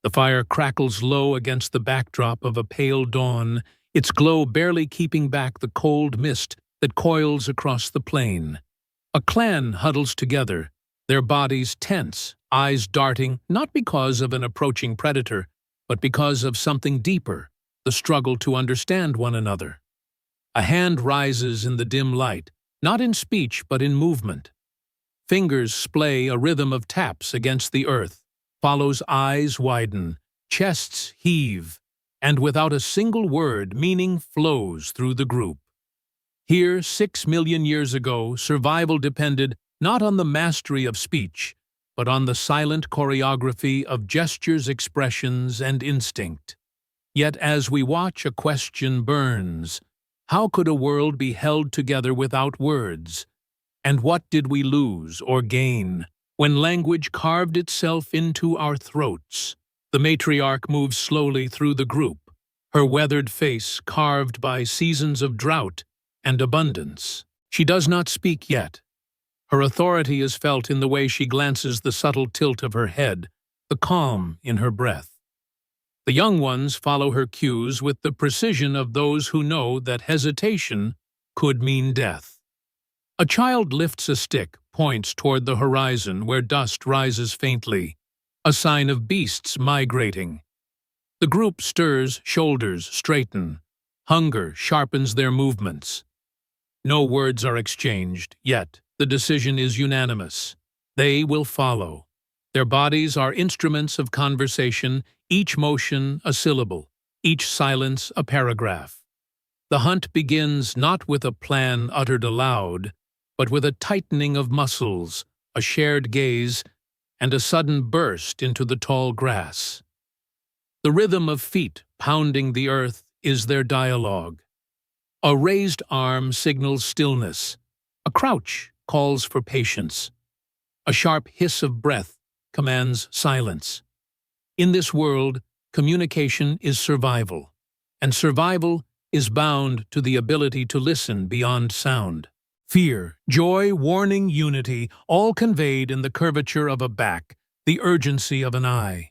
The fire crackles low against the backdrop of a pale dawn, its glow barely keeping back the cold mist that coils across the plain. A clan huddles together, their bodies tense, eyes darting, not because of an approaching predator, but because of something deeper, the struggle to understand one another. A hand rises in the dim light, not in speech but in movement. Fingers splay a rhythm of taps against the earth, follows eyes widen, chests heave, and without a single word, meaning flows through the group. Here, 6 million years ago, survival depended not on the mastery of speech, but on the silent choreography of gestures, expressions, and instinct. Yet as we watch, a question burns. How could a world be held together without words? And what did we lose or gain when language carved itself into our throats? The matriarch moves slowly through the group, her weathered face carved by seasons of drought and abundance. She does not speak yet. Her authority is felt in the way she glances, the subtle tilt of her head, the calm in her breath. The young ones follow her cues with the precision of those who know that hesitation could mean death. A child lifts a stick, points toward the horizon where dust rises faintly, a sign of beasts migrating. The group stirs, shoulders straighten. Hunger sharpens their movements. No words are exchanged, yet the decision is unanimous. They will follow. Their bodies are instruments of conversation, each motion a syllable, each silence a paragraph. The hunt begins not with a plan uttered aloud, but with a tightening of muscles, a shared gaze, and a sudden burst into the tall grass. The rhythm of feet pounding the earth is their dialogue. A raised arm signals stillness. A crouch calls for patience. A sharp hiss of breath commands silence. In this world, communication is survival, and survival is bound to the ability to listen beyond sound. Fear, joy, warning, unity, all conveyed in the curvature of a back, the urgency of an eye.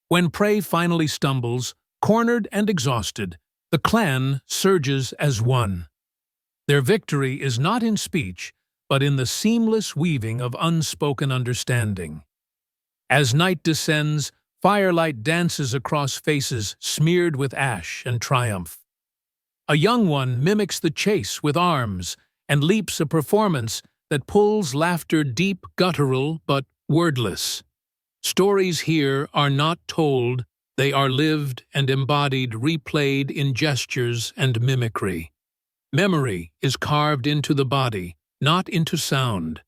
When prey finally stumbles, cornered and exhausted, the clan surges as one. Their victory is not in speech, but in the seamless weaving of unspoken understanding. As night descends, firelight dances across faces smeared with ash and triumph. A young one mimics the chase with arms and leaps a performance that pulls laughter deep, guttural, but wordless. Stories here are not told, they are lived and embodied, replayed in gestures and mimicry. Memory is carved into the body, not into sound.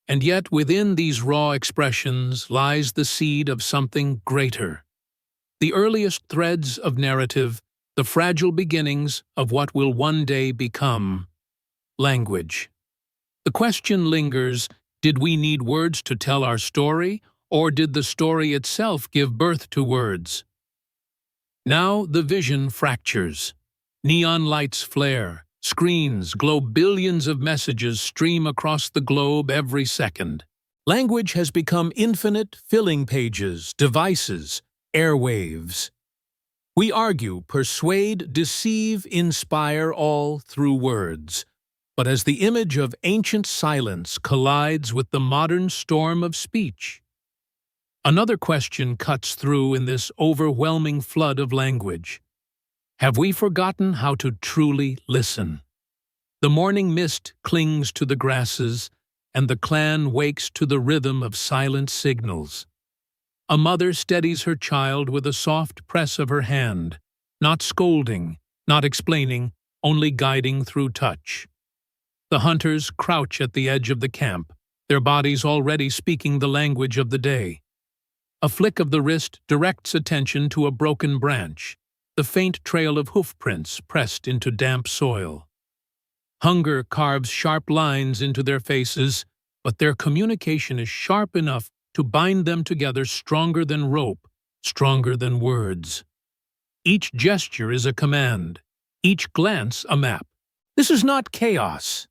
And yet within these raw expressions lies the seed of something greater. The earliest threads of narrative, the fragile beginnings of what will one day become language. The question lingers, did we need words to tell our story, or did the story itself give birth to words? Now the vision fractures. Neon lights flare, screens glow, billions of messages stream across the globe every second. Language has become infinite, filling pages, devices, airwaves. We argue, persuade, deceive, inspire, all through words. But as the image of ancient silence collides with the modern storm of speech, another question cuts through in this overwhelming flood of language. Have we forgotten how to truly listen? The morning mist clings to the grasses, and the clan wakes to the rhythm of silent signals. A mother steadies her child with a soft press of her hand, not scolding, not explaining, only guiding through touch. The hunters crouch at the edge of the camp, their bodies already speaking the language of the day. A flick of the wrist directs attention to a broken branch, the faint trail of hoofprints pressed into damp soil. Hunger carves sharp lines into their faces, but their communication is sharp enough to bind them together, stronger than rope, stronger than words. Each gesture is a command, each glance a map. This is not chaos.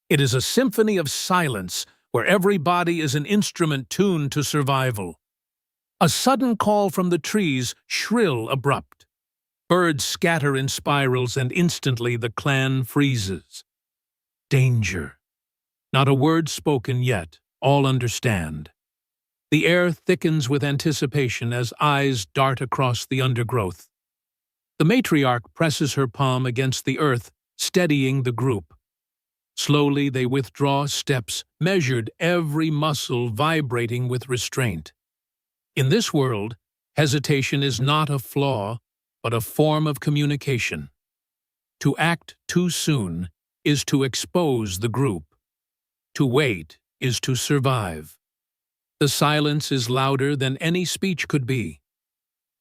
It is a symphony of silence where every body is an instrument tuned to survival. A sudden call from the trees, shrill, abrupt. Birds scatter in spirals, and instantly the clan freezes. Danger. Not a word spoken yet, all understand. The air thickens with anticipation as eyes dart across the undergrowth. The matriarch presses her palm against the earth, steadying the group. Slowly they withdraw steps, measured, every muscle vibrating with restraint. In this world, hesitation is not a flaw, but a form of communication. To act too soon is to expose the group. To wait is to survive. The silence is louder than any speech could be.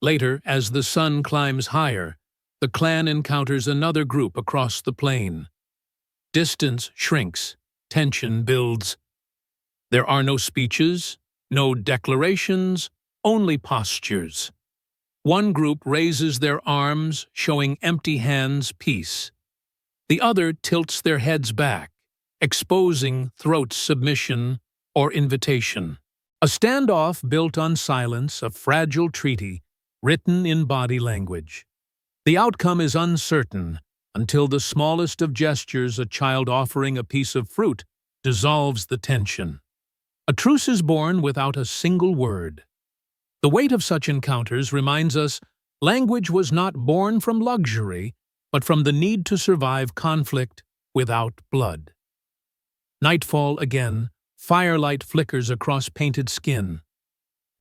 Later, as the sun climbs higher, the clan encounters another group across the plain. Distance shrinks, tension builds. There are no speeches, no declarations, only postures. One group raises their arms, showing empty hands, peace. The other tilts their heads back, exposing throat submission or invitation. A standoff built on silence, a fragile treaty, written in body language. The outcome is uncertain until the smallest of gestures, a child offering a piece of fruit, dissolves the tension. A truce is born without a single word. The weight of such encounters reminds us language was not born from luxury, but from the need to survive conflict without blood. Nightfall again, firelight flickers across painted skin.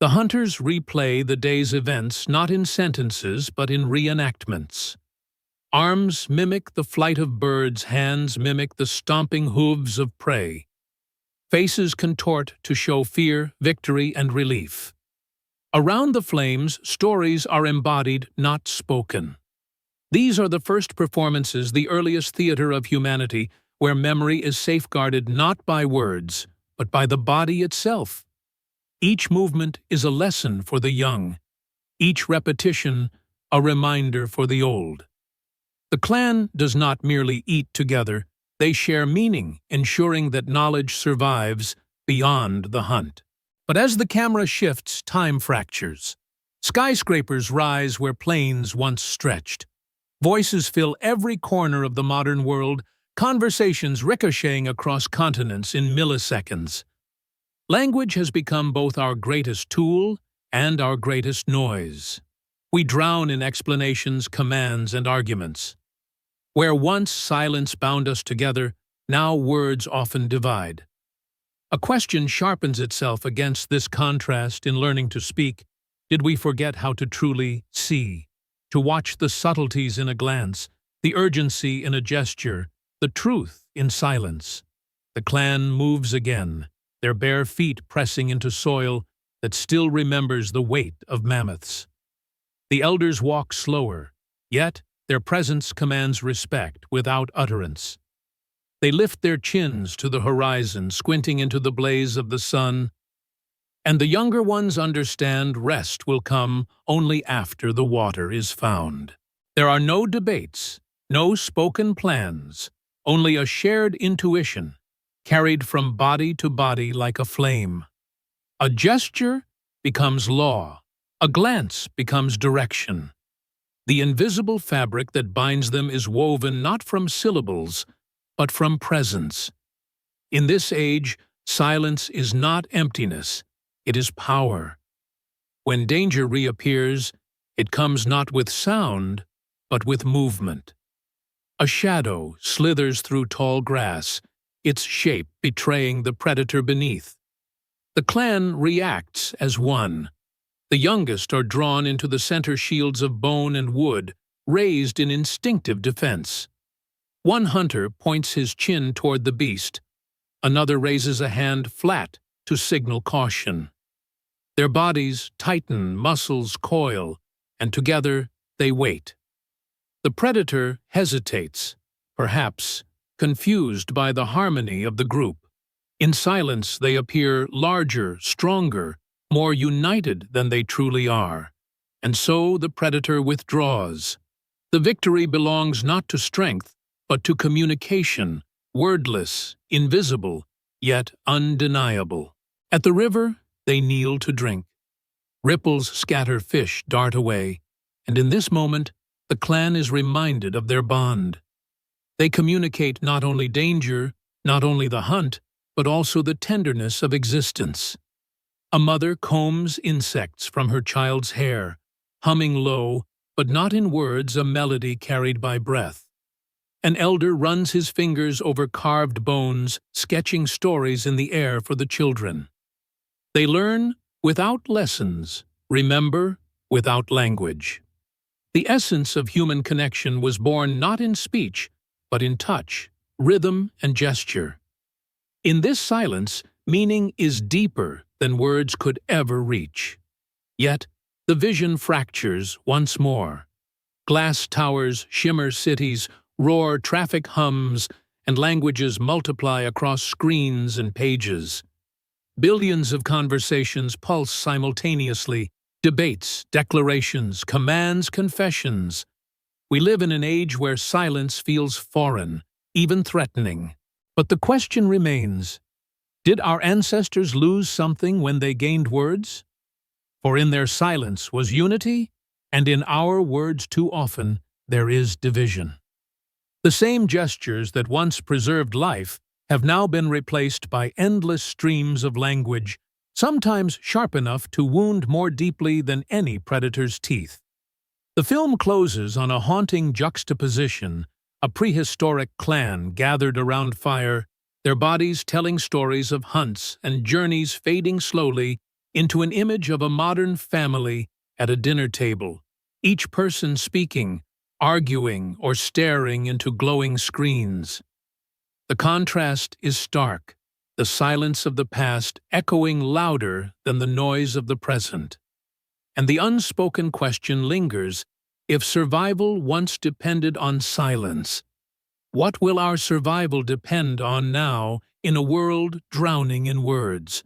The hunters replay the day's events not in sentences but in reenactments. Arms mimic the flight of birds, hands mimic the stomping hooves of prey. Faces contort to show fear, victory, and relief. Around the flames, stories are embodied, not spoken. These are the first performances, the earliest theater of humanity, where memory is safeguarded not by words, but by the body itself. Each movement is a lesson for the young, each repetition a reminder for the old. The clan does not merely eat together, they share meaning, ensuring that knowledge survives beyond the hunt. But as the camera shifts, time fractures. Skyscrapers rise where plains once stretched. Voices fill every corner of the modern world, conversations ricocheting across continents in milliseconds. Language has become both our greatest tool and our greatest noise. We drown in explanations, commands, and arguments. Where once silence bound us together, now words often divide. A question sharpens itself against this contrast in learning to speak. Did we forget how to truly see? To watch the subtleties in a glance, the urgency in a gesture, the truth in silence. The clan moves again, their bare feet pressing into soil that still remembers the weight of mammoths. The elders walk slower, yet their presence commands respect without utterance. They lift their chins to the horizon, squinting into the blaze of the sun, and the younger ones understand rest will come only after the water is found. There are no debates, no spoken plans, only a shared intuition, carried from body to body like a flame. A gesture becomes law, a glance becomes direction. The invisible fabric that binds them is woven not from syllables, but from presence. In this age, silence is not emptiness, it is power. When danger reappears, it comes not with sound, but with movement. A shadow slithers through tall grass, its shape betraying the predator beneath. The clan reacts as one. The youngest are drawn into the center shields of bone and wood, raised in instinctive defense. One hunter points his chin toward the beast. Another raises a hand flat to signal caution. Their bodies tighten, muscles coil, and together they wait. The predator hesitates, perhaps confused by the harmony of the group. In silence they appear larger, stronger, more united than they truly are. And so the predator withdraws. The victory belongs not to strength, but to communication, wordless, invisible, yet undeniable. At the river, they kneel to drink. Ripples scatter, fish dart away, and in this moment, the clan is reminded of their bond. They communicate not only danger, not only the hunt, but also the tenderness of existence. A mother combs insects from her child's hair, humming low, but not in words, a melody carried by breath. An elder runs his fingers over carved bones, sketching stories in the air for the children. They learn without lessons, remember without language. The essence of human connection was born not in speech, but in touch, rhythm, and gesture. In this silence, meaning is deeper than words could ever reach. Yet, the vision fractures once more. Glass towers shimmer cities, roar traffic hums, and languages multiply across screens and pages. Billions of conversations pulse simultaneously, debates, declarations, commands, confessions. We live in an age where silence feels foreign, even threatening. But the question remains, did our ancestors lose something when they gained words? For in their silence was unity, and in our words too often there is division. The same gestures that once preserved life have now been replaced by endless streams of language, sometimes sharp enough to wound more deeply than any predator's teeth. The film closes on a haunting juxtaposition, a prehistoric clan gathered around fire, their bodies telling stories of hunts and journeys fading slowly into an image of a modern family at a dinner table, each person speaking, arguing, or staring into glowing screens. The contrast is stark, the silence of the past echoing louder than the noise of the present. And the unspoken question lingers, if survival once depended on silence, what will our survival depend on now in a world drowning in words?